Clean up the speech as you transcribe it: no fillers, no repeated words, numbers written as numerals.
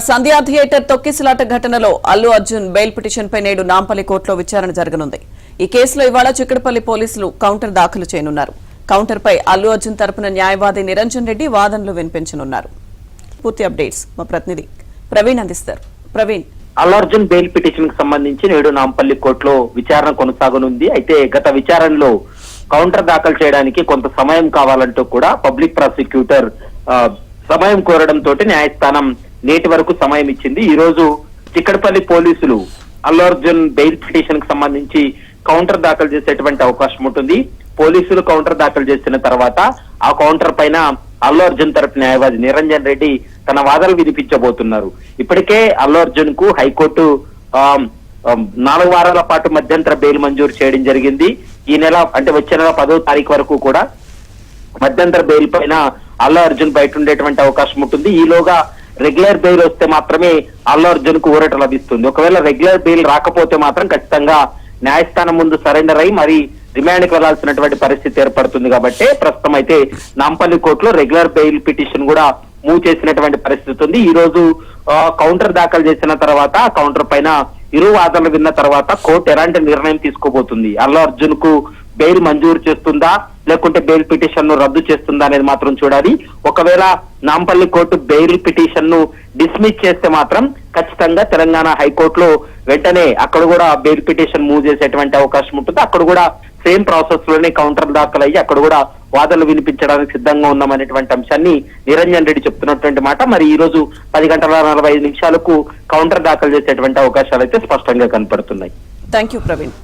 సంధ్యా theatre తొక్కిసలాట ఘటనలో Allu Arjun bail petition పై నేడు నాంపల్లి కోర్టులో విచారణ జరగనుంది. ఈ కేసులో ఇవాళ చిక్కడపల్లి పోలీసులు కౌంటర్ దాఖలు చేయనున్నారు. కౌంటర్ పై అల్లు అర్జున్ తరపున న్యాయవాది నిరంజన్ రెడ్డి వాదనలు వినిపించనున్నారు. పూర్తి అప్డేట్స్ మా ప్రతినిధి ప్రవీణ్ అందిస్తారు. ప్రవీణ్, అల్లు అర్జున్ బెయిల్ పిటిషన్ కు సంబంధించి నేడు నాంపల్లి కోర్టులో విచారణ కొనసాగనుంది. అయితే గత విచారణలో కౌంటర్ దాఖలు చేయడానికి కొంత సమయం కావాలంటూ కూడా పబ్లిక్ ప్రాసిక్యూటర్ సమయం కోరడంతో న్యాయస్థానం నేటి వరకు సమయం ఇచ్చింది. ఈ రోజు చిక్కడపల్లి పోలీసులు అల్లు అర్జున్ బెయిల్ పిటిషన్ కు సంబంధించి కౌంటర్ దాఖలు చేసేటువంటి అవకాశం ఉంటుంది. పోలీసులు కౌంటర్ దాఖలు చేసిన తర్వాత ఆ కౌంటర్ పైన అల్లు అర్జున్ తరపు న్యాయవాది నిరంజన్ రెడ్డి తన వాదనలు వినిపించబోతున్నారు. ఇప్పటికే అల్లు అర్జున్ కు హైకోర్టు 4 వారాల పాటు మధ్యంతర బెయిల్ మంజూరు చేయడం జరిగింది. ఈ నెల అంటే వచ్చే నెల 10వ తారీఖు వరకు కూడా మధ్యంతర బెయిల్ పైన అల్లు అర్జున్ బయట ఉండేటువంటి అవకాశం ఉంటుంది. ఈలోగా రెగ్యులర్ బెయిల్ వస్తే మాత్రమే అల్లు అర్జున్ కు ఊరట లభిస్తుంది. ఒకవేళ రెగ్యులర్ బెయిల్ రాకపోతే మాత్రం ఖచ్చితంగా న్యాయస్థానం ముందు సరెండర్ అయి మరి రిమాండ్ కి వెళ్లాల్సినటువంటి పరిస్థితి ఏర్పడుతుంది. కాబట్టి ప్రస్తుతం అయితే నాంపల్లి కోర్టులో రెగ్యులర్ బెయిల్ పిటిషన్ కూడా మూవ్ చేసినటువంటి పరిస్థితి ఉంది. ఈ రోజు కౌంటర్ దాఖలు చేసిన తర్వాత కౌంటర్ పైన ఇరు వాదనలు విన్న తర్వాత కోర్టు ఎలాంటి నిర్ణయం తీసుకోబోతుంది, అల్లు అర్జున్ కు బెయిల్ మంజూరు చేస్తుందా లేకుంటే బెయిల్ పిటిషన్ ను రద్దు చేస్తుందా అనేది మాత్రం చూడాలి. ఒకవేళ నాంపల్లి కోర్టు బెయిల్ పిటిషన్ ను డిస్మిస్ చేస్తే మాత్రం ఖచ్చితంగా తెలంగాణ హైకోర్టులో వెంటనే అక్కడ కూడా బెయిల్ పిటిషన్ మూవ్ చేసేటువంటి అవకాశం ఉంటుంది. అక్కడ కూడా సేమ్ ప్రాసెస్ లోనే కౌంటర్ దాఖలు అయ్యి అక్కడ కూడా వాదనలు వినిపించడానికి సిద్ధంగా ఉన్నామనేటువంటి అంశాన్ని నిరంజన్ రెడ్డి చెప్తున్నటువంటి మాట. మరి ఈ రోజు 10:45 కౌంటర్ దాఖలు చేసేటువంటి అవకాశాలు అయితే స్పష్టంగా కనపడుతున్నాయి. థాంక్యూ ప్రవీణ్.